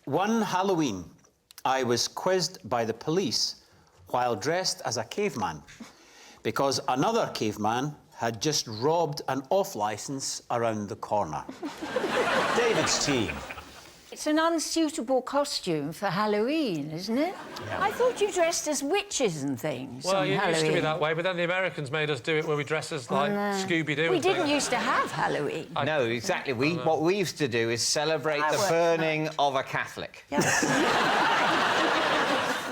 One Halloween, I was quizzed by the police while dressed as a caveman because another caveman had just robbed an off-licence around the corner. David's team. It's an unsuitable costume for Halloween, isn't it? Yeah. I thought you dressed as witches and things Well, on it Halloween. used to be that way, but then the Americans made us do it where we dress as, like, Scooby-Doo We and didn't things. used to have Halloween. No, exactly. What we used to do is celebrate the burning of a Catholic. Yes.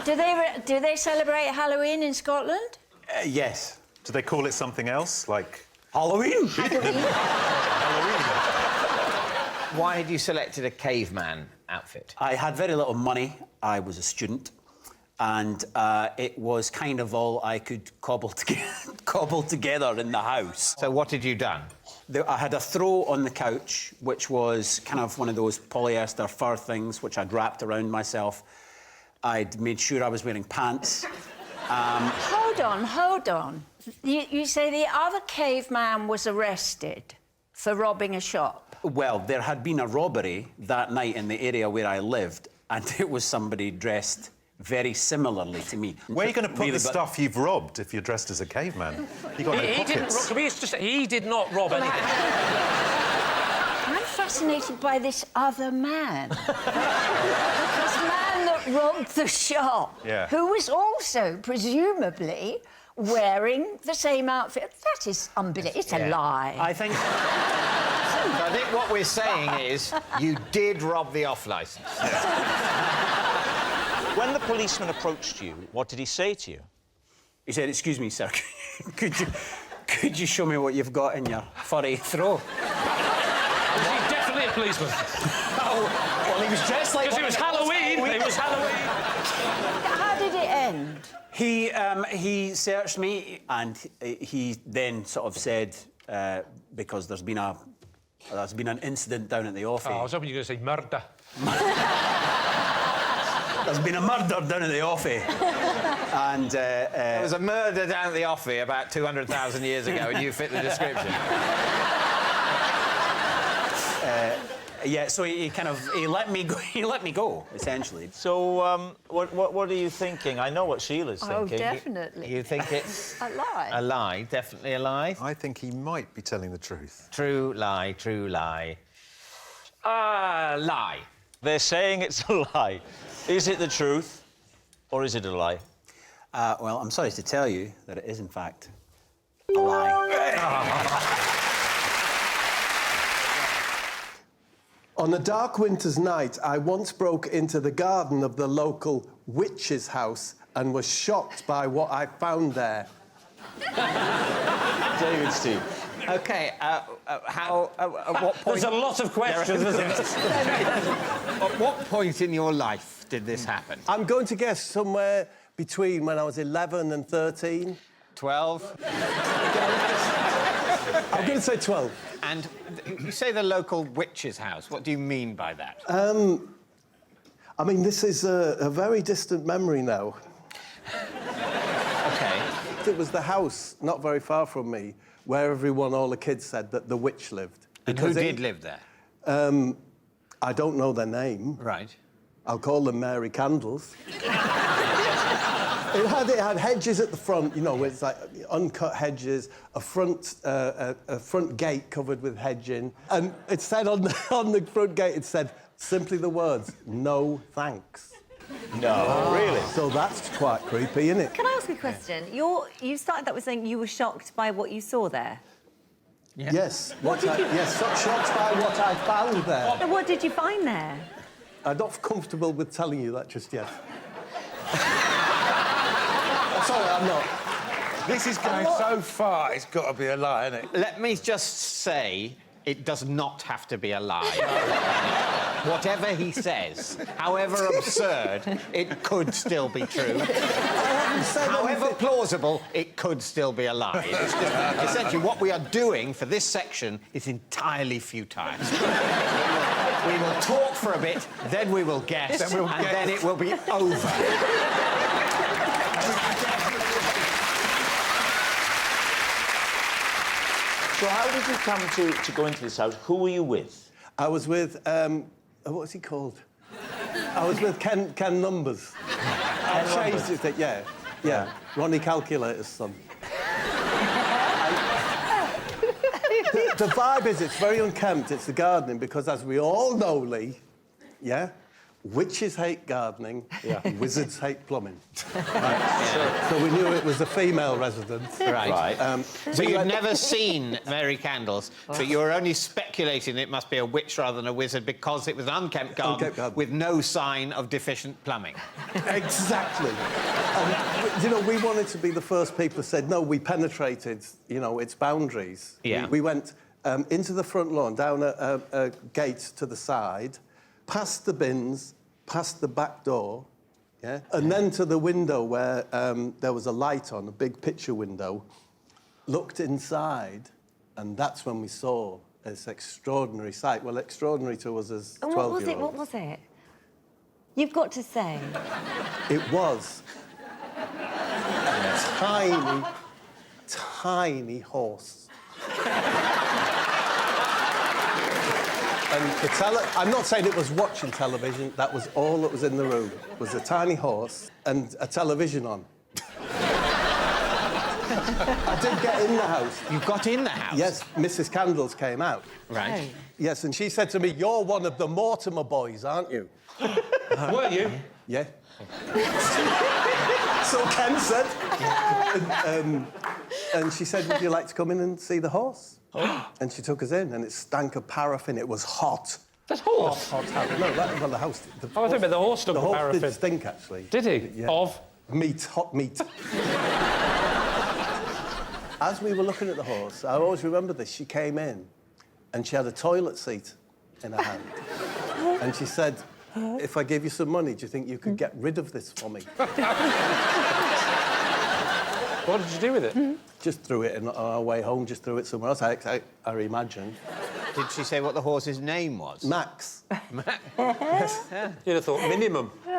Do they celebrate Halloween in Scotland? Yes. Do they call it something else, like... Halloween? Why had you selected a caveman outfit? I had very little money. I was a student. And it was kind of all I could cobble together in the house. So what had you done? I had a throw on the couch, which was kind of one of those polyester fur things which I'd wrapped around myself. I'd made sure I was wearing pants. Hold on. You say the other caveman was arrested for robbing a shop? Well, there had been a robbery that night in the area where I lived, and it was somebody dressed very similarly to me. Where are you going to put the stuff you've robbed if you're dressed as a caveman? You got no pockets. He did not rob anything. I'm fascinated by this other man. This man that robbed the shop, who was also, presumably, wearing the same outfit. That is unbelievable. It's a lie. I think... So I think what we're saying is you did rob the off-licence. When the policeman approached you, what did he say to you? He said, "Excuse me, sir, could you show me what you've got in your furry throw?" Was he definitely a policeman? Well, he was dressed like... Because it was Halloween. It was Halloween. How did it end? He searched me, and he then sort of said, because there's been an incident down at the office. Oh, I was hoping you were going to say murder. There's been a murder down at the office. And there was a murder down at the office about 200,000 years ago, and you fit the description. Yeah, so he let me go. He let me go, essentially. So, what are you thinking? I know what Sheila's thinking. Oh, definitely. You think it's... A lie. A lie, definitely a lie. I think he might be telling the truth. True lie, true lie. Lie. They're saying it's a lie. Is it the truth, or is it a lie? Well, I'm sorry to tell you that it is, in fact, a lie. On a dark winter's night, I once broke into the garden of the local witch's house and was shocked by what I found there. David's team. OK, at what point... There's a lot of questions, isn't it? At what point in your life did this happen? I'm going to guess somewhere between when I was 11 and 13. 12? I'm going to say 12. And you say the local witch's house. What do you mean by that? I mean, this is a very distant memory now. OK. It was the house, not very far from me, where all the kids said that the witch lived. And who did live there? I don't know their name. Right. I'll call them Mary Candles. It had hedges at the front, you know, it's like uncut hedges, a front gate covered with hedging, and it said on the front gate, it said simply the words, "No thanks." No, really? So that's quite creepy, isn't it? Can I ask a question? You started that with saying you were shocked by what you saw there. Yeah. Yes. Yes, so shocked by what I found there. So what did you find there? I'm not comfortable with telling you that just yet. Sorry, I'm not. This is going so far, it's got to be a lie, isn't it? Let me just say, it does not have to be a lie. Whatever he says, however absurd, it could still be true. However plausible, it could still be a lie. It's just, essentially, what we are doing for this section is entirely futile. We will talk for a bit, then we will guess, then it will be over. So how did you come to go into this house? Who were you with? I was with, what's he called? I was with Ken Numbers. I changed it, yeah. Ronnie Calculator's son. The vibe is, it's very unkempt, it's the gardening, because as we all know, Lee, witches hate gardening, wizards hate plumbing. Right? So we knew it was a female residence. Right. So you've never seen Mary Candles, but you were only speculating it must be a witch rather than a wizard because it was an unkempt garden with no sign of deficient plumbing. Exactly. And, you know, we wanted to be the first people who said, no, we penetrated, you know, its boundaries. Yeah. We went into the front lawn, down a gate to the side, past the bins, past the back door, and then to the window where there was a light on, a big picture window, looked inside, and that's when we saw this extraordinary sight. Well, extraordinary to us as 12-year-olds. What was it? You've got to say. It was a tiny, tiny horse. And I'm not saying it was watching television, that was all that was in the room, was a tiny horse and a television on. I did get in the house. You got in the house? Yes, Mrs. Candles came out. Right. Yes, and she said to me, you're one of the Mortimer boys, aren't you? Were you? Yeah. So Ken said. And she said, would you like to come in and see the horse? And she took us in, and it stank of paraffin. It was hot. That's horse? Hot. No, that was the house. I think the horse stunk of paraffin. The horse did stink, actually. Did he? Yeah. Of? Meat, hot meat. As we were looking at the horse, I always remember this, she came in, and she had a toilet seat in her hand. And she said, if I gave you some money, do you think you could get rid of this for me? What did you do with it? Just threw it on our way home, just threw it somewhere else, I imagine. Did she say what the horse's name was? Max. Mack. Yes. You'd have thought minimum. All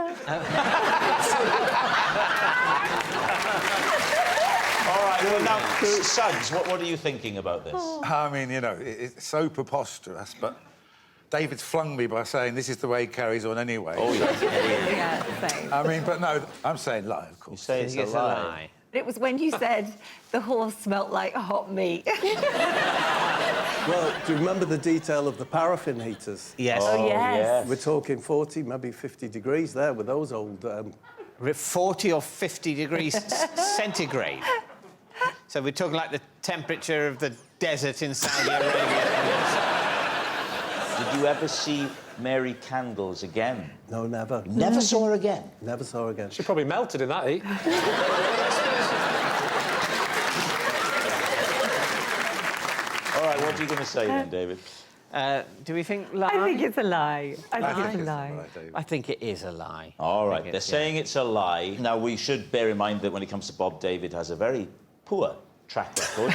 right, well, now, Suggs, what are you thinking about this? I mean, you know, it's so preposterous, but David's flung me by saying this is the way he carries on anyway. Oh, Yeah, same. I mean, but no, I'm saying lie, of course. You say it's a lie. It was when you said the horse smelt like hot meat. Well, do you remember the detail of the paraffin heaters? Yes. Oh, yes. We're talking 40, maybe 50 degrees there with those old... 40 or 50 degrees centigrade. So we're talking like the temperature of the desert in Saudi Arabia. Did you ever see Mary Candles again? No, never. Never saw her again? Never saw her again. She probably melted in that heat. All right, what are you going to say then, David? Do we think lie? I think it's a lie. I think it's a lie. I think it is a lie. All right, they're saying it's a lie. Now, we should bear in mind that when it comes to Bob, David has a very poor track record.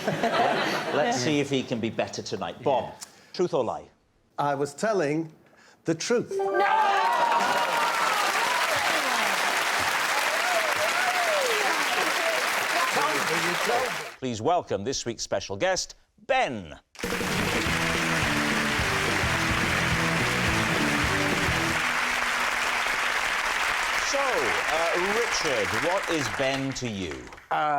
Let's see if he can be better tonight. Bob, truth or lie? I was telling the truth. Please welcome this week's special guest, Ben. So, Richard, what is Ben to you?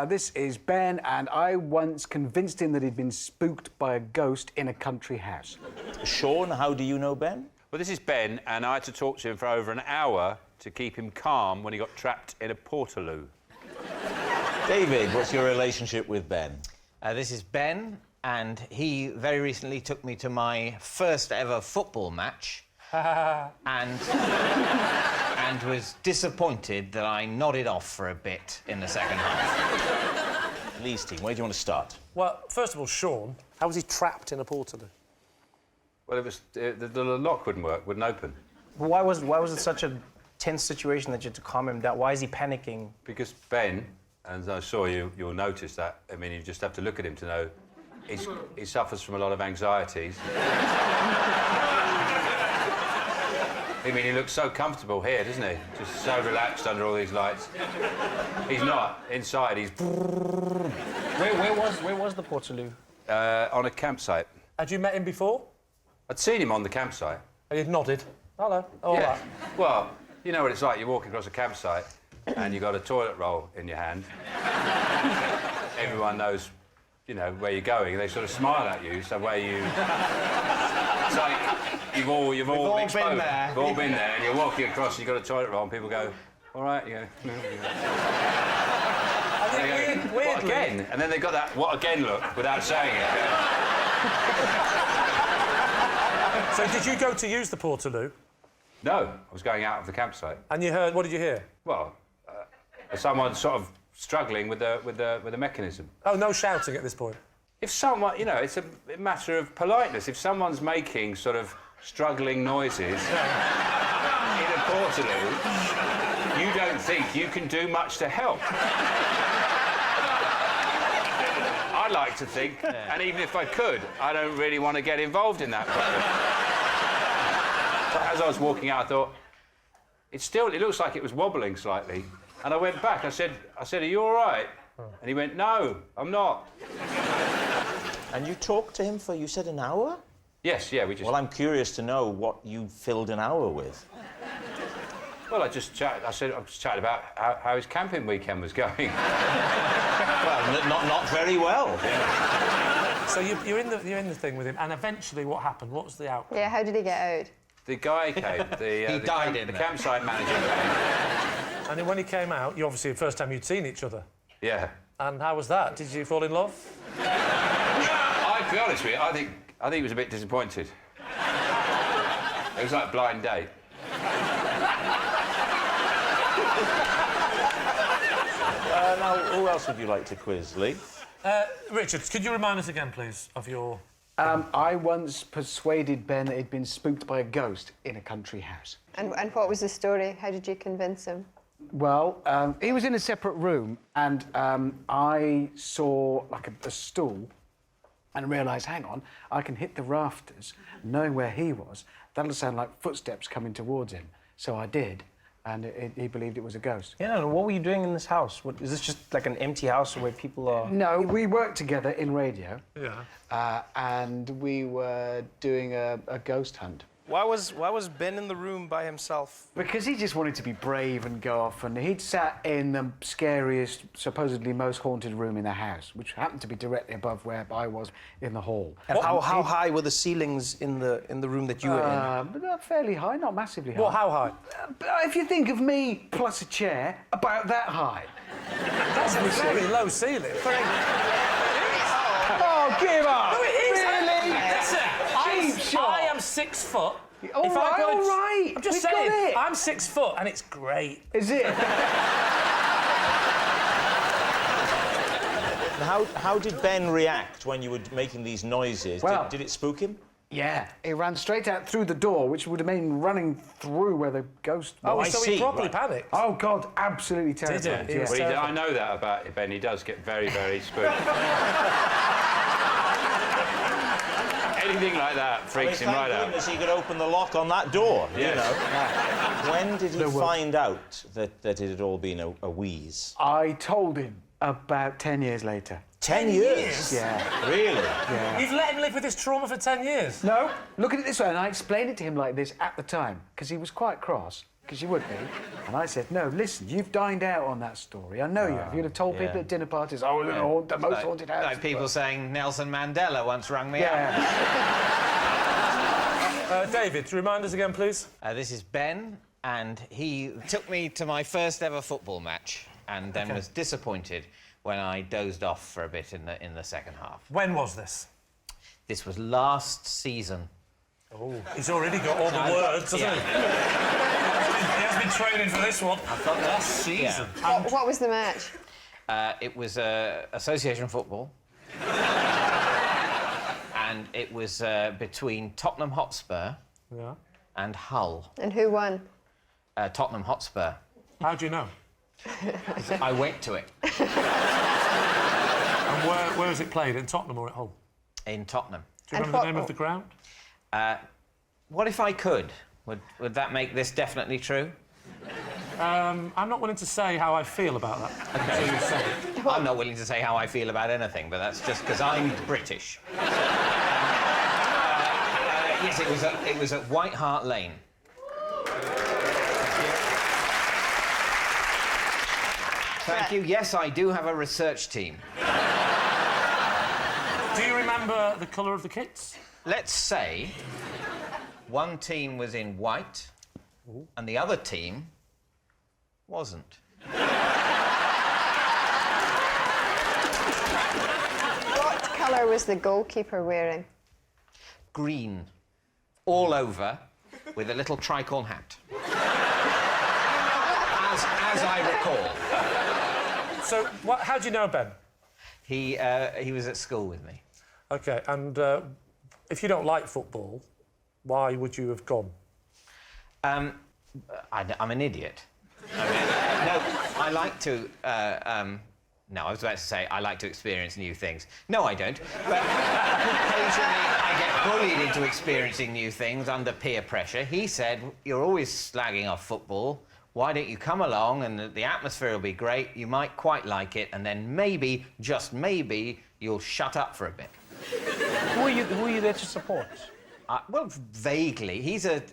This is Ben, and I once convinced him that he'd been spooked by a ghost in a country house. Sean, how do you know Ben? Well, this is Ben, and I had to talk to him for over an hour to keep him calm when he got trapped in a portaloo. David, what's your relationship with Ben? This is Ben, and he very recently took me to my first ever football match. and was disappointed that I nodded off for a bit in the second half. Lee's team, where do you want to start? Well, first of all, Sean, how was he trapped in a portaloo? Well, it was the lock wouldn't work, wouldn't open. Well, why was it such a tense situation that you had to calm him down? Why is he panicking? Because Ben, and I'm sure you'll notice that. I mean, you just have to look at him to know he suffers from a lot of anxieties. I mean, he looks so comfortable here, doesn't he? Just so relaxed under all these lights. He's not. Inside, he's... Where was the portaloo? On a campsite. Had you met him before? I'd seen him on the campsite. And he'd nodded? Hello. All Yeah. right. Well, you know what it's like. You're walking across a campsite and you've got a toilet roll in your hand. Everyone knows, you know, where you're going. They sort of smile at you, so where you... It's like you've all all exposed. been there. You've all been there, and you're walking across and you've got a toilet roll and people go, all right, you go... What again? And then they've got that what again look without saying it. So did you go to use the Portaloo? No, I was going out of the campsite. And you heard... What did you hear? Well, someone sort of struggling with the mechanism. Oh, no shouting at this point? If someone, you know, it's a matter of politeness. If someone's making sort of struggling noises in a Portaloo, you don't think you can do much to help. I like to think, and even if I could, I don't really want to get involved in that problem. But as I was walking out, I thought, it looks like it was wobbling slightly. And I went back, I said, are you all right? And he went, no, I'm not. And you talked to him for, you said, an hour? Yes, yeah, we just... Well, I'm curious to know what you filled an hour with. Well, I just chatted about how his camping weekend was going. Well, not very well. So you're in the thing with him, and eventually what happened? What was the outcome? Yeah, how did he get out? The guy came, the campsite manager came. And then when he came out, you obviously the first time you'd seen each other. Yeah. And how was that? Did you fall in love? I'll be honest with you, I think he was a bit disappointed. It was like a blind date. Now, who else would you like to quiz, Lee? Richard, could you remind us again, please, of your... I once persuaded Ben that he'd been spooked by a ghost in a country house. And what was the story? How did you convince him? Well, he was in a separate room, and I saw, like, a stool and realised, hang on, I can hit the rafters, knowing where he was. That'll sound like footsteps coming towards him. So I did, and he believed it was a ghost. Yeah, what were you doing in this house? Is this just like an empty house where people are... No, we worked together in radio. Yeah. And we were doing a ghost hunt. Why was Ben in the room by himself? Because he just wanted to be brave and go off, and he'd sat in the scariest, supposedly most haunted room in the house, which happened to be directly above where I was in the hall. And how high were the ceilings in the room that you were in? Not fairly high, not massively high. Well, how high? If you think of me plus a chair, about that high. That's a very low ceiling. Oh, give up! No, it is. Really? Listen, Cheap shot. I am 6 foot. All right. I'm just We got saying, it. I'm 6 foot, and it's great. Is it? How did Ben react when you were making these noises? Well, did it spook him? Yeah, he ran straight out through the door, which would have been running through where the ghost was. So he properly panicked? Oh, God, absolutely terrified. Did he? Yeah. I know that about Ben. He does get very, very spooked. Anything like that freaks him right out. Goodness he could open the lock on that door, yes. You know. When did he find out that it had all been a wheeze? I told him about 10 years later. 10 years? Yeah. Really? Yeah. You've let him live with this trauma for 10 years? No, look at it this way, and I explained it to him like this at the time, because he was quite cross, because you would be. And I said, no, listen, you've dined out on that story. I know you have. You'd have told people at dinner parties, oh, no, the most haunted house. Like people saying Nelson Mandela once rang me up. David, remind us again, please. This is Ben, and he took me to my first ever football match, and then was disappointed when I dozed off for a bit in the second half. When was this? This was last season. Oh, he's already got all the words, hasn't he? He has been training for this one. Last season. Yeah. What was the match? It was association football. And it was between Tottenham Hotspur and Hull. And who won? Tottenham Hotspur. How do you know? I went to it. And where is it played? In Tottenham or at Hull? In Tottenham. Do you remember the name of the ground? What if I could? Would that make this definitely true? I'm not willing to say how I feel about that. Okay. So you say it. I'm not willing to say how I feel about anything, but that's just because I'm British. Yes, it was at White Hart Lane. Thank you. Yes, I do have a research team. Do you remember the colour of the kits? Let's say one team was in white and the other team wasn't. What colour was the goalkeeper wearing? Green. All over, with a little tricorn hat. As I recall. So, how do you know Ben? He was at school with me. OK, and if you don't like football, why would you have gone? I'm an idiot. No, I like to... no, I was about to say I like to experience new things. No, I don't. But occasionally I get bullied into experiencing new things under peer pressure. He said, you're always slagging off football. Why don't you come along and the atmosphere will be great, you might quite like it, and then maybe, just maybe, you'll shut up for a bit. Who are you there to support? Well, vaguely. He's a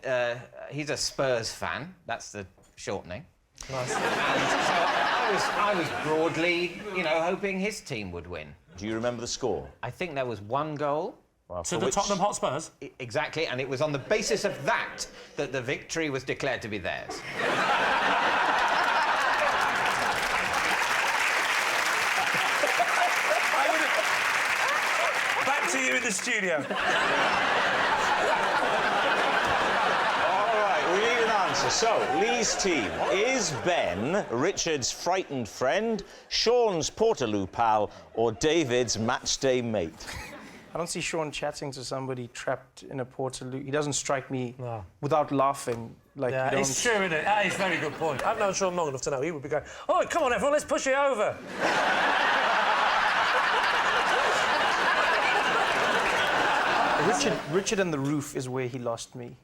Spurs fan. That's the shortening. Nice. And so I was broadly, you know, hoping his team would win. Do you remember the score? I think there was one goal. Well, to the Tottenham Hotspurs? Exactly, and it was on the basis of that that the victory was declared to be theirs. Back to you in the studio. So, Lee's team is Ben, Richard's frightened friend, Sean's Portaloo pal, or David's matchday mate? I don't see Sean chatting to somebody trapped in a Portaloo. He doesn't strike me without laughing. Like, yeah, it's true, isn't it? That is a very good point. I've known Sean long enough to know he would be going, oh, come on, everyone, let's push it over. Richard and the roof is where he lost me.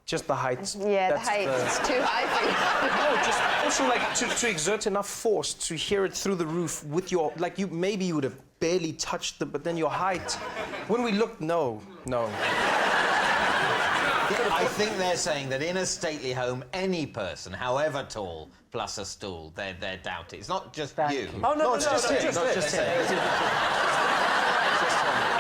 Just the height. Yeah, the height. It's too high for you. No, just also like to exert enough force to hear it through the roof with your maybe you would have barely touched but then your height. When we looked, no. I think they're saying that in a stately home, any person, however tall, plus a stool, they're doubted. It's not just you. Oh no, it's just him.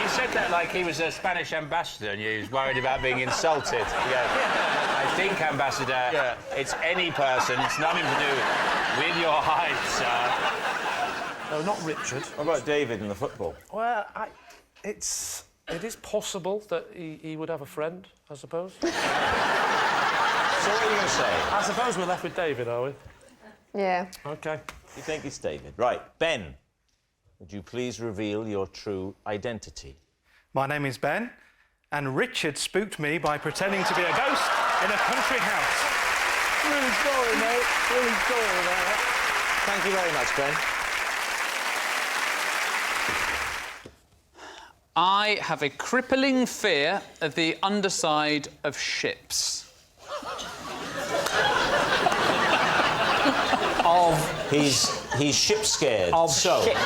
You said that like he was a Spanish ambassador and you was worried about being insulted. I think, Ambassador, it's any person. It's nothing to do with your height, sir. No, not Richard. What about David in the football? Well, it is possible that he would have a friend, I suppose. So what are you going to say? I suppose we're left with David, are we? Yeah. OK. You think it's David? Right. Ben, would you please reveal your true identity? My name is Ben, and Richard spooked me by pretending to be a ghost in a country house. Really sorry, mate. Really sorry about that. Thank you very much, Ben. I have a crippling fear of the underside of ships. He's ship scared. Of ships.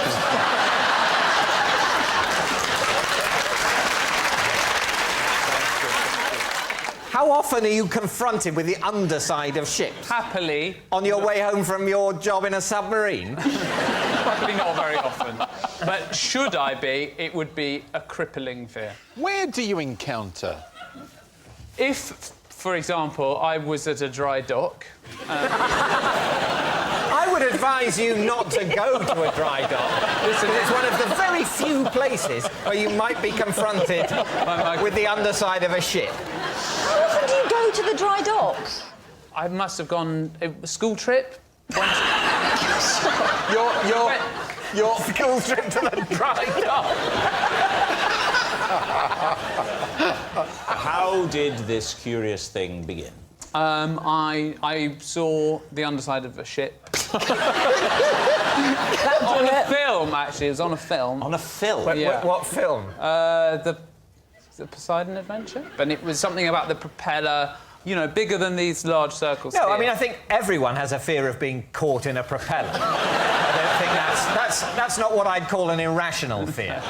How often are you confronted with the underside of ships? Happily. On your way home from your job in a submarine? Probably not very often. But should I be, it would be a crippling fear. Where do you encounter? If, for example, I was at a dry dock... I would advise you not to go to a dry dock. Listen, it's one of the very few places where you might be confronted with the underside of a ship. How often do you go to the dry docks? I must have gone... a school trip? Your school trip to the dry dock. How did this curious thing begin? I saw the underside of a ship. On a film, actually. It was on a film. On a film? What film? The Poseidon Adventure. And it was something about the propeller, you know, bigger than these large circles. No, here. I mean, I think everyone has a fear of being caught in a propeller. I don't think that's not what I'd call an irrational fear.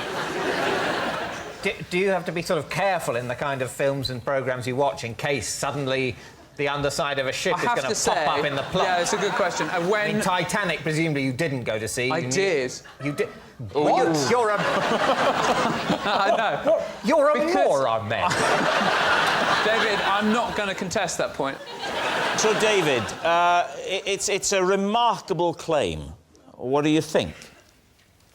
Do you have to be sort of careful in the kind of films and programmes you watch in case suddenly The underside of a ship is have going to to pop say- up in the plot. Yeah, it's a good question. And when... I mean, Titanic, presumably you didn't go to see. I did. You did. What? You're a. I know. What? You're a moron, man. David, I'm not going to contest that point. So, David, it's a remarkable claim. What do you think?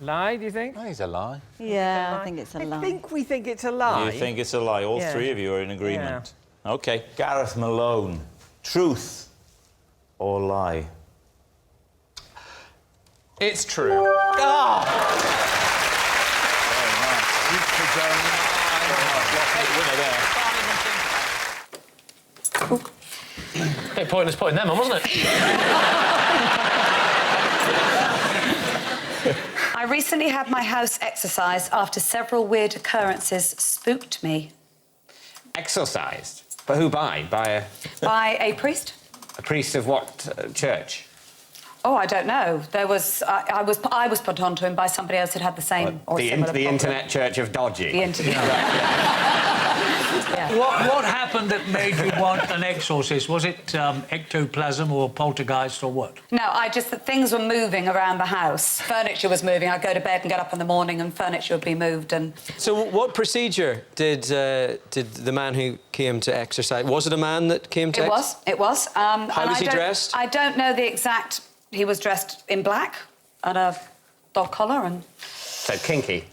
Lie, do you think? I think it's a lie. Yeah, I think it's a lie. I think we think it's a lie. You think it's a lie? All Yeah. three of you are in agreement. OK. Gareth Malone. Truth or lie? It's true. Bit pointless putting them on, wasn't it? I recently had my house exorcised after several weird occurrences spooked me. Exorcised? But who by? By A priest? a priest of what church? Oh, I don't know. There was... I was put onto him by somebody else who'd had the same or similar problem. Internet Church of Dodgy. The internet. Yeah. What happened that made you want an exorcist? Was it ectoplasm or poltergeist or what? No, things were moving around the house. Furniture was moving. I'd go to bed and get up in the morning and furniture would be moved and... So what procedure did the man who came to exorcise... Was it a man that came to... It was. How was he dressed? I don't know the exact... He was dressed in black and a dog collar and... So kinky.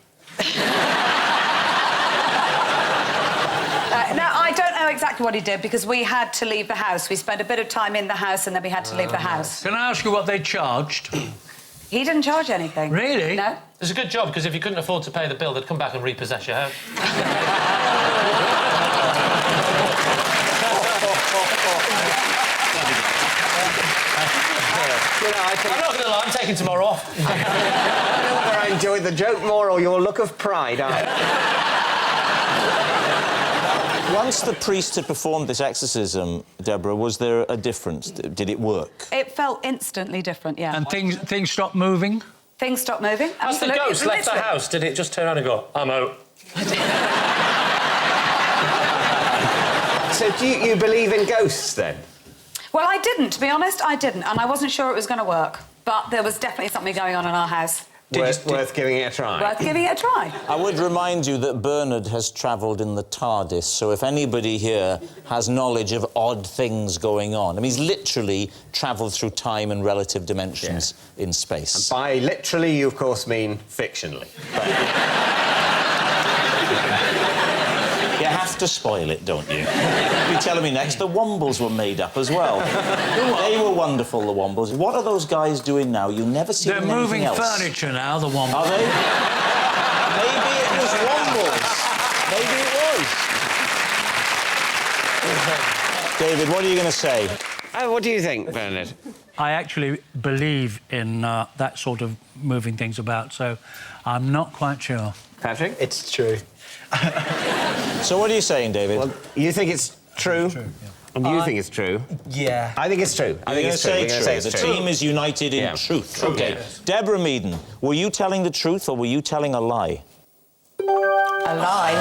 No, I don't know exactly what he did because we had to leave the house. We spent a bit of time in the house and then we had to leave the house. Can I ask you what they charged? He didn't charge anything. Really? No. It's a good job, because if you couldn't afford to pay the bill, they'd come back and repossess your house. I'm not going to lie, I'm taking tomorrow off. I don't know whether I enjoyed the joke more or your look of pride. Once the priest had performed this exorcism, Deborah, was there a difference? Did it work? It felt instantly different, yeah. And things stopped moving? Things stopped moving, As the absolutely. ghost left the house, did it just turn around and go, I'm out? So do you believe in ghosts, then? Well, I didn't, to be honest, I didn't. And I wasn't sure it was going to work. But there was definitely something going on in our house. Worth giving it a try. Worth giving it a try. I would remind you that Bernard has travelled in the TARDIS, so if anybody here has knowledge of odd things going on... I mean, he's literally travelled through time and relative dimensions in space. And by literally, you, of course, mean fictionally. You have to spoil it, don't you? You're telling me next the Wombles were made up as well. They were wonderful, the Wombles. What are those guys doing now? You never see them in anything else. They're moving furniture now, the Wombles. Are they? Maybe it was Wombles. Maybe it was. David, what are you going to say? What do you think, Bernard? I actually believe in that sort of moving things about, so I'm not quite sure. Patrick? It's true. So what are you saying, David? Well, you think it's true? True, yeah. And you think it's true? Yeah. I think it's true. I think it's true. The team is united in truth. True. OK. Yes. Deborah Meaden, were you telling the truth or were you telling a lie? A lie.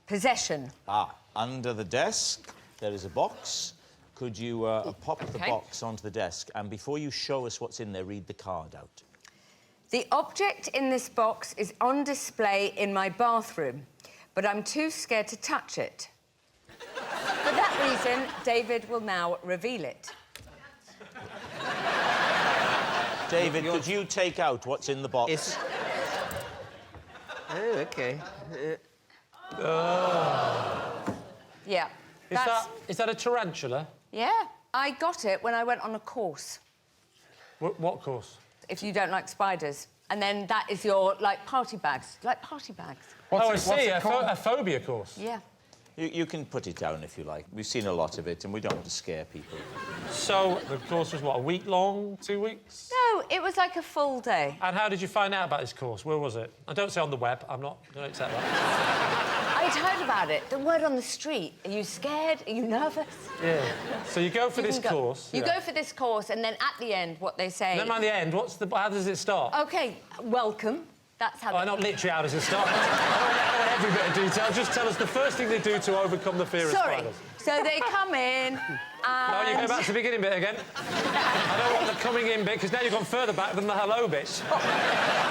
Possession. Under the desk, there is a box. Could you pop the box onto the desk, and before you show us what's in there, read the card out. The object in this box is on display in my bathroom, but I'm too scared to touch it. For that reason, David will now reveal it. David, could you take out what's in the box? Oh, OK. Yeah. Is that a tarantula? Yeah, I got it when I went on a course. What course? If you don't like spiders. And then that is your, party bags. Party bags. I see, a phobia course. Yeah. You can put it down if you like. We've seen a lot of it, and we don't want to scare people. So, the course was, what, a week long, 2 weeks? No, it was like a full day. And how did you find out about this course? Where was it? I don't say on the web. I'm not going to accept that. I'd heard about it. The word on the street. Are you scared? Are you nervous? Yeah. So you go for this course. You go for this course, and then at the end, what they say... Never mind the end. How does it start? OK, welcome. That's how... Oh, not literally how does it start. every bit of detail. Just tell us the first thing they do to overcome the fear of spiders. So they come in and... No, you go back to the beginning bit again. I don't want the coming in bit, because now you've gone further back than the hello bit.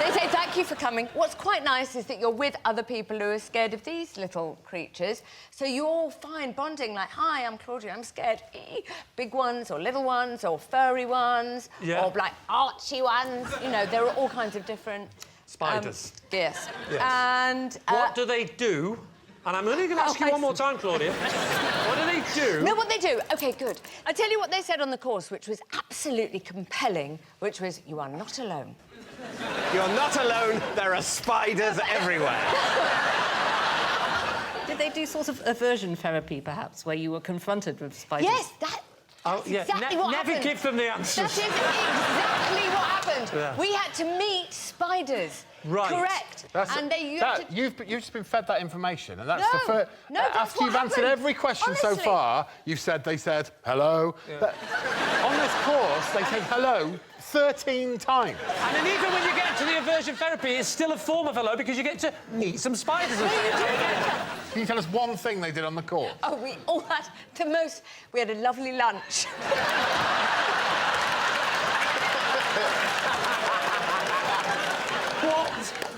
They say, thank you for coming. What's quite nice is that you're with other people who are scared of these little creatures, so you all find bonding, like, hi, I'm Claudia, I'm scared. Big ones or little ones or furry ones or, like, archy ones. You know, there are all kinds of different... Spiders. Yes. Yes. And... what do they do? And I'm only going to ask you one more time, Claudia. What do they do? No, what they do. OK, good. I'll tell you what they said on the course, which was absolutely compelling, which was, you are not alone. You're not alone. There are spiders everywhere. Did they do sort of aversion therapy, perhaps, where you were confronted with spiders? Yes, Oh, yeah. exactly what Never happened. give them the answers. That is exactly what happened. Yeah. We had to meet spiders. Right. Correct. And they You've just been fed that information, and that's No, the first. no, that's after what you've answered happened. every question so Honestly. far, they said hello. Yeah. But on this course, they say hello 13 times. And then even when you get to the aversion therapy, it's still a form of hello, because you get to meet some spiders. Can you tell us one thing they did on the course? Oh, we all had the most... We had a lovely lunch. What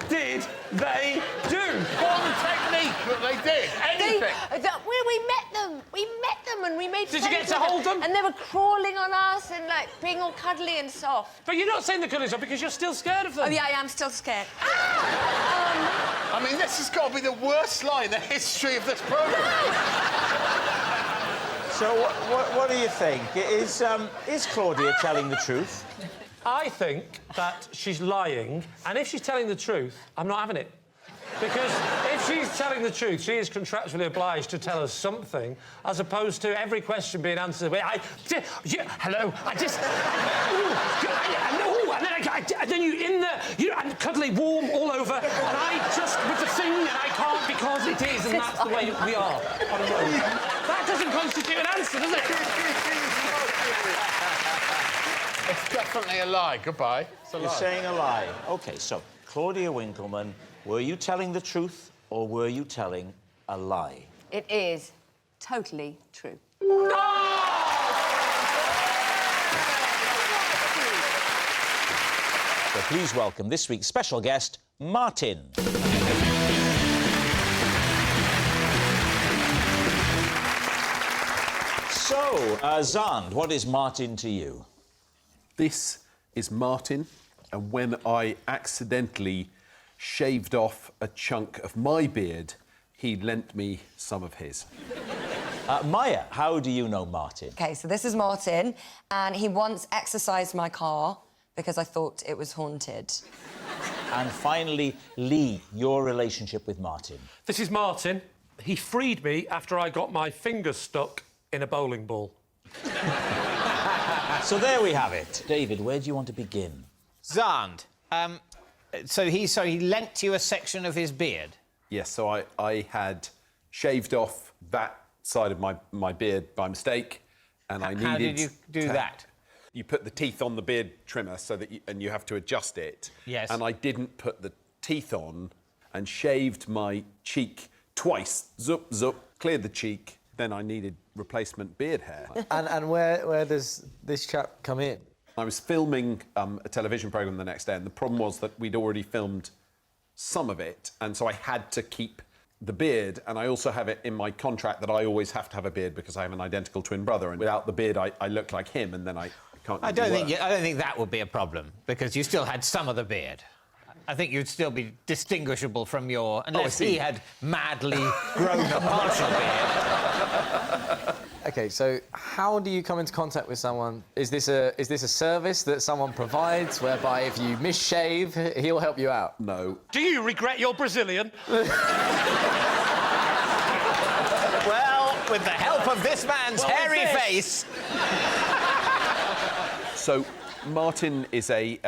did they do? One technique that they did. Anything. We met them. We met them and we made Did you friends get to with hold them? And they were crawling on us and, like, being all cuddly and soft. But you're not saying the cuddlies are because you're still scared of them. Oh, yeah, I am still scared. I mean, this has got to be the worst lie in the history of this programme. So what do you think? Is Claudia telling the truth? I think that she's lying, and if she's telling the truth, I'm not having it. Because if she's telling the truth, she is contractually obliged to tell us something, as opposed to every question being answered with, hello, I just... and then you in there, and cuddly, warm, all over, and I just, with the thing, and I can't because it is, and that's the way we are. That doesn't constitute an answer, does it? It's definitely a lie. Goodbye. It's a lie. You're saying a lie. OK, so, Claudia Winkleman, were you telling the truth or were you telling a lie? It is totally true. So please welcome this week's special guest, Martin. So, Xand, what is Martin to you? This is Martin, and when I accidentally shaved off a chunk of my beard, he lent me some of his. Maya, how do you know Martin? OK, so this is Martin, and he once exorcised my car because I thought it was haunted. And finally, Lee, your relationship with Martin. This is Martin. He freed me after I got my fingers stuck in a bowling ball. So there we have it. David, where do you want to begin? Xand, so he lent you a section of his beard? Yes, so I had shaved off that side of my beard by mistake, and I needed... How did you do that? You put the teeth on the beard trimmer so that you have to adjust it. Yes. And I didn't put the teeth on and shaved my cheek twice. Zup, zup, cleared the cheek. Then I needed replacement beard hair. And where does this chap come in? I was filming a television programme the next day, and the problem was that we'd already filmed some of it, and so I had to keep the beard, and I also have it in my contract that I always have to have a beard because I have an identical twin brother, and without the beard, I look like him, and then I can't. I don't think that would be a problem because you still had some of the beard. I think you'd still be distinguishable from your... Unless he had madly grown a partial beard. OK, so how do you come into contact with someone? Is this a service that someone provides whereby if you misshave, he'll help you out? No. Do you regret your Brazilian? Well, with the help of this man's hairy face... So, Martin is a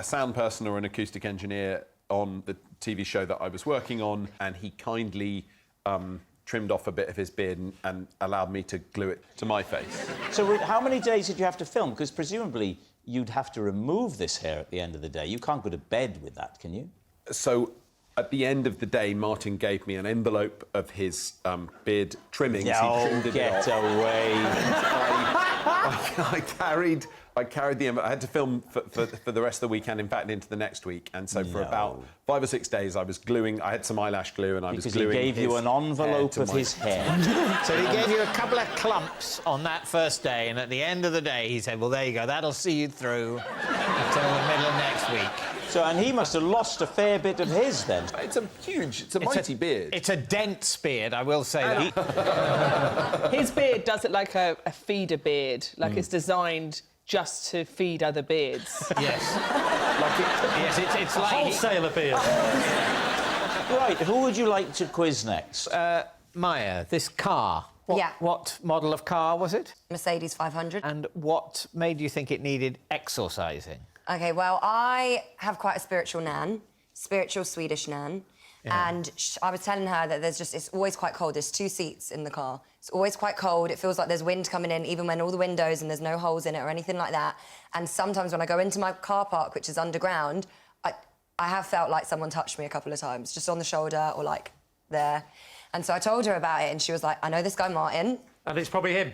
sound person or an acoustic engineer on the TV show that I was working on, and he kindly trimmed off a bit of his beard and allowed me to glue it to my face. So how many days did you have to film? Because presumably you'd have to remove this hair at the end of the day. You can't go to bed with that, can you? So At the end of the day, Martin gave me an envelope of his beard trimmings. Oh, he trimmed it get off. away. I carried the envelope. I had to film for the rest of the weekend, in fact, into the next week. And so for about 5 or 6 days, I was gluing. I had some eyelash glue, and I was gluing. Because he gave you an envelope of his hair. So he gave you a couple of clumps on that first day, and at the end of the day, he said, "Well, there you go. That'll see you through until the middle of next week." So, and he must have lost a fair bit of his then. It's a mighty beard. It's a dense beard, I will say that. His beard does look like a feeder beard, like it's designed just to feed other beards. Yes. It's like... Wholesaler beard. Right, who would you like to quiz next? Maya, this car. What model of car was it? Mercedes 500. And what made you think it needed exorcising? OK, well, I have quite a spiritual nan, spiritual Swedish nan, and I was telling her that it's always quite cold. There's 2 seats in the car. It's always quite cold. It feels like there's wind coming in, even when all the windows and there's no holes in it or anything like that. And sometimes when I go into my car park, which is underground, I have felt like someone touched me a couple of times, just on the shoulder or, like, there. And so I told her about it, and she was like, I know this guy Martin. And it's probably him.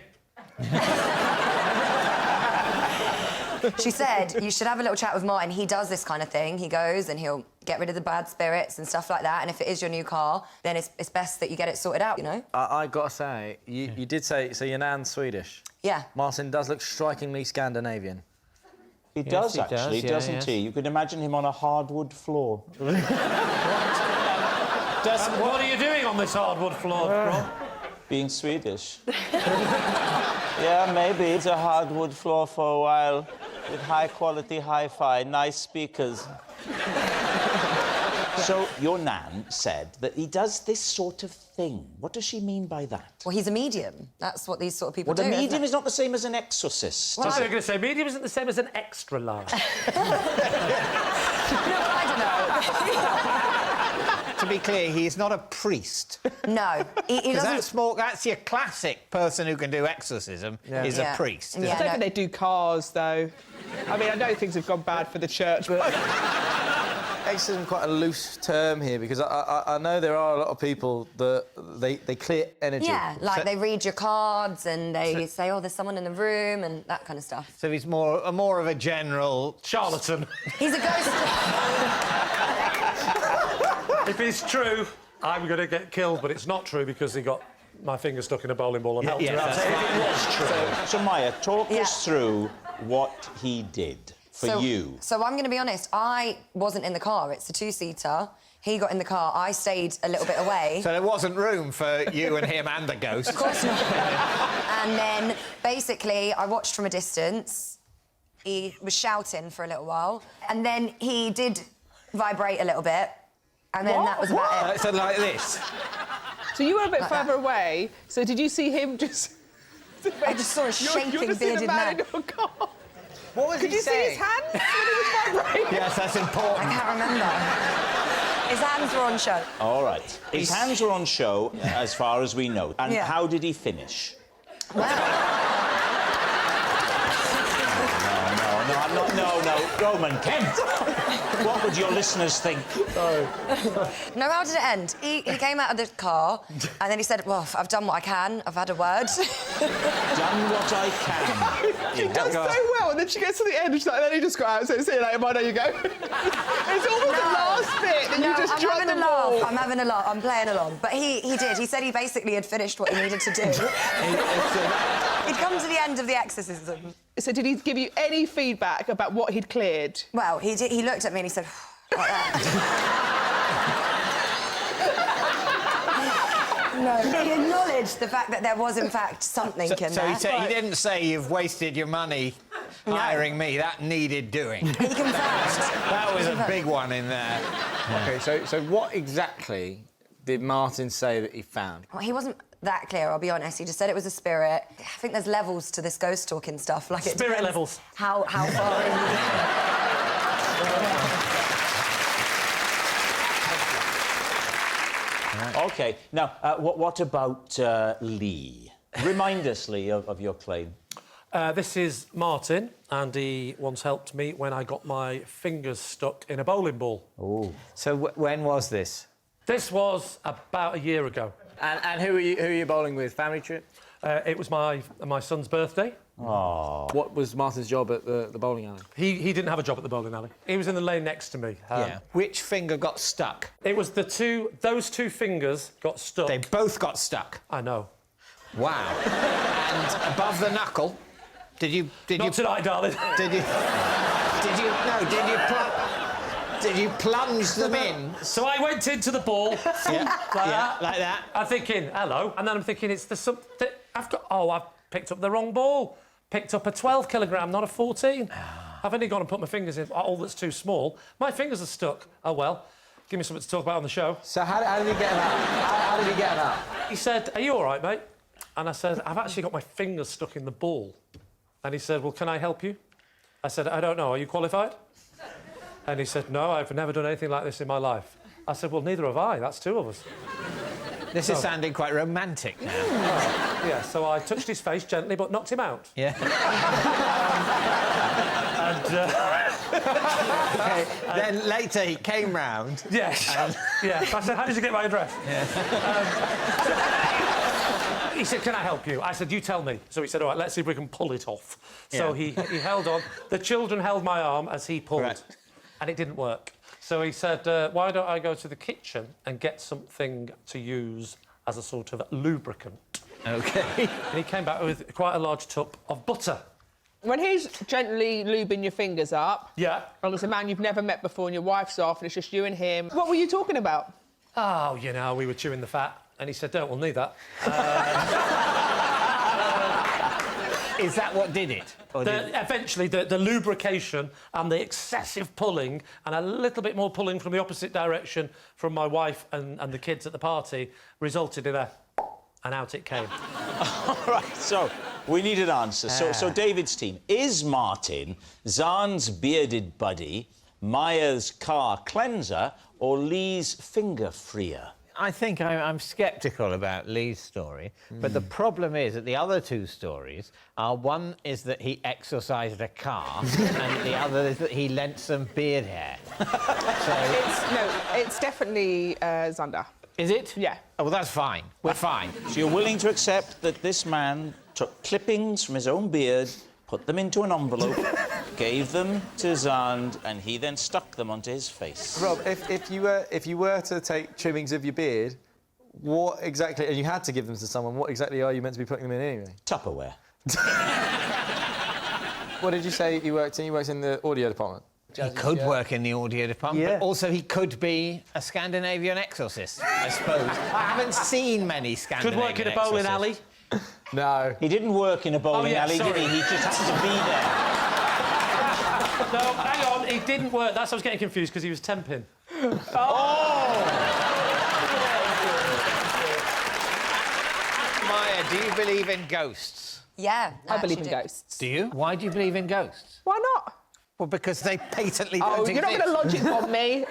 She said, you should have a little chat with Martin. He does this kind of thing. He goes and he'll get rid of the bad spirits and stuff like that. And if it is your new car, then it's best that you get it sorted out, you know? I got to say, you did say, so your nan's Swedish? Yeah. Martin does look strikingly Scandinavian. He does, actually, doesn't he? You could imagine him on a hardwood floor. What are you doing on this hardwood floor, Rob? Being Swedish. Yeah, maybe. It's a hardwood floor for a while, with high-quality hi-fi, nice speakers. So your nan said that he does this sort of thing. What does she mean by that? Well, he's a medium. That's what these sort of people do. Well, a medium is not the same as an exorcist. Well, I was going to say, medium isn't the same as an extra large. No, I don't know. To be clear, he's not a priest. No, he doesn't... That's your classic person who can do exorcism, is a priest. I don't think they do cars, though. I mean, I know things have gone bad for the church, but... Exorcism is quite a loose term here, because I know there are a lot of people that they clear energy. Yeah, like they read your cards and they say, oh, there's someone in the room and that kind of stuff. So he's more of a general... charlatan. He's a ghost. If it's true, I'm going to get killed, but it's not true because he got my finger stuck in a bowling ball and helped me out. If it was true. So, Maya, talk us through what he did for you. So I'm going to be honest, I wasn't in the car. It's a 2-seater. He got in the car. I stayed a little bit away. So there wasn't room for you and him and the ghost? Of course not. And then, basically, I watched from a distance. He was shouting for a little while. And then he did vibrate a little bit. And then that was about it. So like this? So you were a bit further away, so did you see him just... I just saw a shaking bearded man. What was Could he you saying? see his hands when he was vibrating? Yes, that's important. I can't remember. His hands were on show. All right. His hands were on show, as far as we know. And how did he finish? No, Roman, Kent! What would your listeners think? No, how did it end? He came out of the car and then he said, well, I've done what I can. I've had a word. Done what I can. She does so well, and then she gets to the end, and she's like, then he just got out and said, see you later, bye, there you go. It's almost the last bit, and you just drop the ball. I'm having a laugh. I'm playing along. But he did. He said he basically had finished what he needed to do. He'd come to the end of the exorcism. So did he give you any feedback about what he'd cleared? Well, he did. He looked at me and he said, like that. No, he acknowledged the fact that there was, in fact, something in there. So he didn't say you've wasted your money hiring me. That needed doing. He confessed. That was a big one in there. OK, so what exactly did Martin say that he found? Well, he wasn't that clear, I'll be honest. He just said it was a spirit. I think there's levels to this ghost talking stuff. Like, it spirit depends levels. How far in. OK. Now, what about Lee? Remind us, Lee, of your claim. This is Martin, and he once helped me when I got my fingers stuck in a bowling ball. Oh. So when was this? This was about a year ago. And who are you bowling with? Family trip? It was my son's birthday. Oh. What was Martin's job at the bowling alley? He didn't have a job at the bowling alley. He was in the lane next to me. Yeah. Which finger got stuck? It was those two fingers got stuck. They both got stuck. I know. Wow. And above the knuckle, did you? Not tonight, darling. Did you plunge them in? So I went into the ball, like that. I'm thinking, hello, and then I'm thinking, I've picked up the wrong ball. Picked up a 12 kilogram, not a 14. I've only gone and put my fingers in all that's too small. My fingers are stuck. Oh well, give me something to talk about on the show. So how did he get him out? How did he get him out? He said, "Are you all right, mate?" And I said, "I've actually got my fingers stuck in the ball." And he said, "Well, can I help you?" I said, "I don't know. Are you qualified?" And he said, "No, I've never done anything like this in my life." I said, "Well, neither have I. That's two of us." This is sounding quite romantic now. Yeah, so I touched his face gently, but knocked him out. Yeah. Okay. Then later he came round. Yes. Yeah. I said, "How did you get my address?" Yeah. He said, "Can I help you?" I said, "You tell me." So he said, "All right, let's see if we can pull it off." So he held on. The children held my arm as he pulled. Right. And it didn't work. So he said, "Why don't I go to the kitchen and get something to use as a sort of lubricant?" OK. And he came back with quite a large tub of butter. When he's gently lubing your fingers up... Yeah. And there's a man you've never met before and your wife's off and it's just you and him, what were you talking about? Oh, you know, we were chewing the fat. And he said, "Don't, we'll need that." Is that what did it? Eventually, the lubrication and the excessive pulling and a little bit more pulling from the opposite direction from my wife and the kids at the party resulted in and out it came. All right, so we need an answer. So David's team, is Martin Xand's bearded buddy, Maya's car cleanser, or Lee's finger freer? I think I'm sceptical about Lee's story, but the problem is that the other two stories are, one is that he exorcised a car, and the other is that he lent some beard hair. It's definitely Xander. Is it? Yeah. Oh, well, that's fine. We're fine. So you're willing to accept that this man took clippings from his own beard, put them into an envelope, gave them to Xand, and he then stuck them onto his face. Rob, if you were to take trimmings of your beard, what exactly, and you had to give them to someone, what exactly are you meant to be putting them in anyway? Tupperware. What did you say you worked in? You worked in the audio department? He could work in the audio department, but also he could be a Scandinavian exorcist, I suppose. I haven't seen many Scandinavian Could work in a bowling alley. No. He didn't work in a bowling alley, did he? He just had to be there. No, hang on, he didn't work. That's why I was getting confused, because he was temping. Maya, do you believe in ghosts? Yeah, I believe in ghosts. Do you? Why do you believe in ghosts? Why not? Well, because they patently don't exist. You're not going to logic bomb me.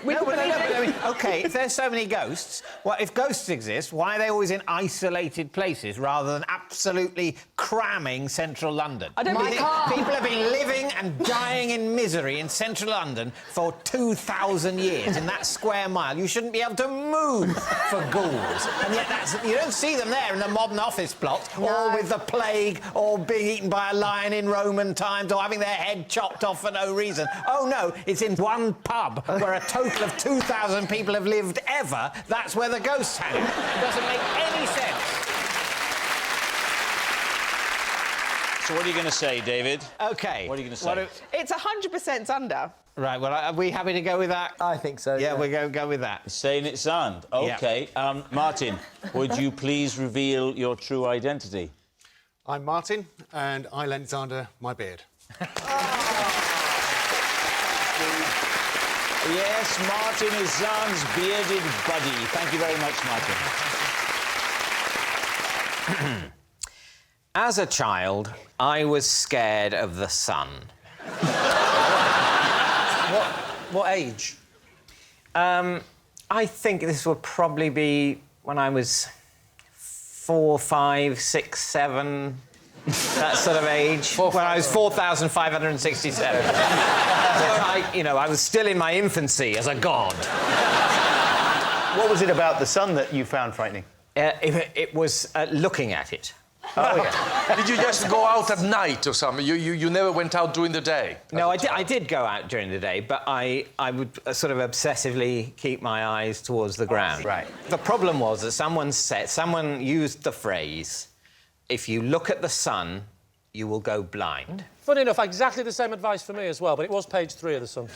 OK, if there's so many ghosts, well, if ghosts exist, why are they always in isolated places rather than absolutely cramming central London? I don't think believe... people have been living and dying in misery in central London for 2,000 years in that square mile. You shouldn't be able to move for ghouls. And yet you don't see them there in the modern office blocks, or with the plague, or being eaten by a lion in Roman times, or having their head chopped off for no reason. Oh, no, it's in one pub where a total of 2,000 people have lived ever. That's where the ghosts hang. It doesn't make any sense. So what are you going to say, David? OK. What are you going to say? It's 100% Xander. Right, well, are we happy to go with that? I think so, yeah. We're go with that. Saying it's Xand. OK. Yeah. Martin, would you please reveal your true identity? I'm Martin, and I lent Xander my beard. Yes, Martin is Xand's bearded buddy. Thank you very much, Martin. As a child, I was scared of the sun. What age? I think this would probably be when I was 4, 5, 6, 7. that sort of age, when I was 4,567. I was still in my infancy as a god. What was it about the sun that you found frightening? It was looking at it. Oh, yeah. Did you just go out at night or something? You never went out during the day? No, I did go out during the day, but I would sort of obsessively keep my eyes towards the ground. Right. The problem was that someone used the phrase, if you look at the sun, you will go blind. Funny enough, exactly the same advice for me as well, but it was page 3 of the Sun.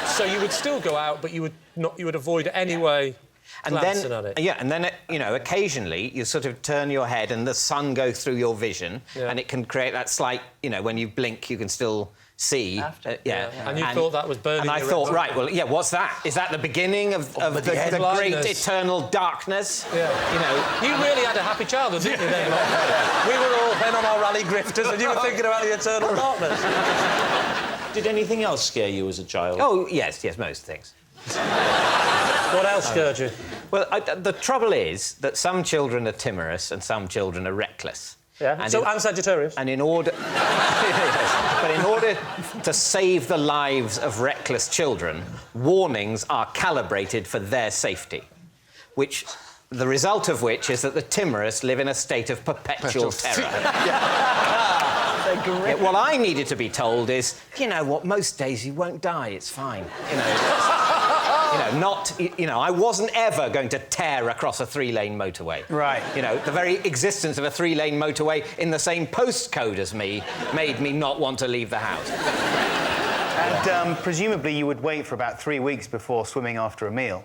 So you would still go out, but you would avoid anyway. And then, occasionally you sort of turn your head and the sun goes through your vision, and it can create that slight, when you blink, you can still see. And you thought that was burning. And I thought, right, well, what's that? Is that the beginning of the great eternal darkness? Yeah. You really had a happy childhood, didn't you? Then? We were all then on our rally grifters, and you were thinking about the eternal darkness. Did anything else scare you as a child? Oh, yes, most things. What else scared you? Well, the trouble is that some children are timorous and some children are reckless. Yeah, and Sagittarius. And in order... But in order to save the lives of reckless children, warnings are calibrated for their safety, the result of which is that the timorous live in a state of perpetual terror. What I needed to be told is, most days you won't die, it's fine. I wasn't ever going to tear across a 3-lane motorway. Right. The very existence of a 3-lane motorway in the same postcode as me made me not want to leave the house. And presumably you would wait for about 3 weeks before swimming after a meal.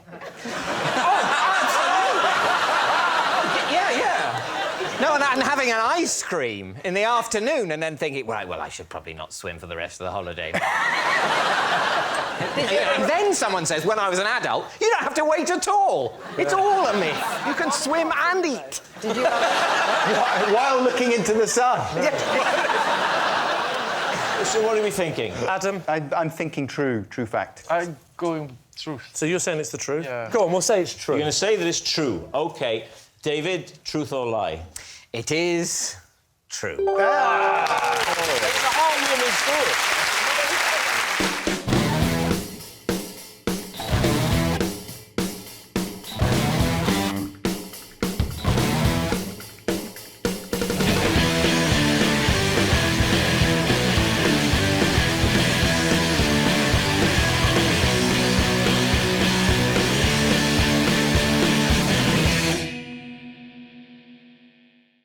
No, and having an ice cream in the afternoon and then thinking, right, well, I should probably not swim for the rest of the holiday. And then someone says, when I was an adult, you don't have to wait at all. It's all a myth. You can swim and eat. Did you... While looking into the sun. So what are we thinking? Adam? I'm thinking true fact. I'm going truth. So you're saying it's the truth? Yeah. Go on, we'll say it's true. You're going to say that it's true. OK. David, truth or lie? It is true. It's a whole woman's story.